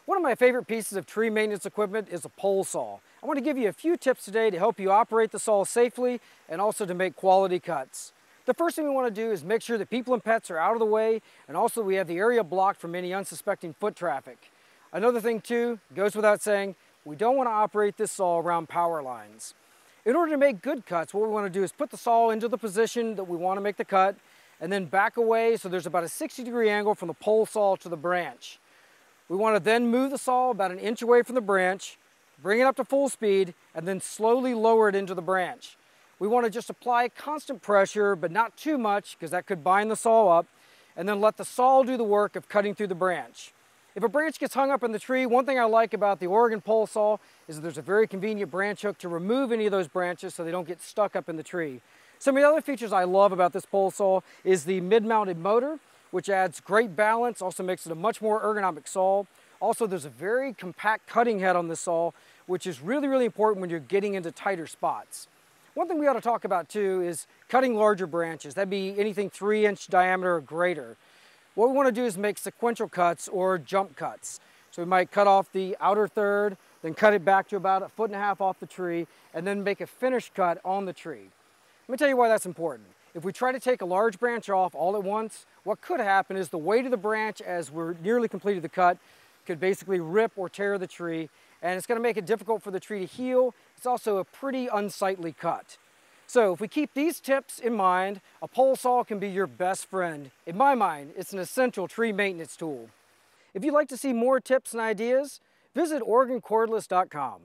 One of my favorite pieces of tree maintenance equipment is a pole saw. I want to give you a few tips today to help you operate the saw safely and also to make quality cuts. The first thing we want to do is make sure that people and pets are out of the way, and also we have the area blocked from any unsuspecting foot traffic. Another thing too, goes without saying, we don't want to operate this saw around power lines. In order to make good cuts, what we want to do is put the saw into the position that we want to make the cut, and then back away so there's about a 60-degree angle from the pole saw to the branch. We want to then move the saw about an inch away from the branch, bring it up to full speed, and then slowly lower it into the branch. We want to just apply constant pressure, but not too much, because that could bind the saw up, and then let the saw do the work of cutting through the branch. If a branch gets hung up in the tree, one thing I like about the Oregon pole saw is that there's a very convenient branch hook to remove any of those branches so they don't get stuck up in the tree. Some of the other features I love about this pole saw is the mid-mounted motor, which adds great balance, also makes it a much more ergonomic saw. Also, there's a very compact cutting head on this saw, which is really important when you're getting into tighter spots. One thing we ought to talk about too is cutting larger branches. That'd be anything 3-inch diameter or greater. What we want to do is make sequential cuts or jump cuts. So we might cut off the outer third, then cut it back to about 1.5 feet off the tree, and then make a finished cut on the tree. Let me tell you why that's important. If we try to take a large branch off all at once, what could happen is the weight of the branch as we're nearly completed the cut could basically rip or tear the tree, and it's going to make it difficult for the tree to heal. It's also a pretty unsightly cut. So if we keep these tips in mind, a pole saw can be your best friend. In my mind, it's an essential tree maintenance tool. If you'd like to see more tips and ideas, visit OregonCordless.com.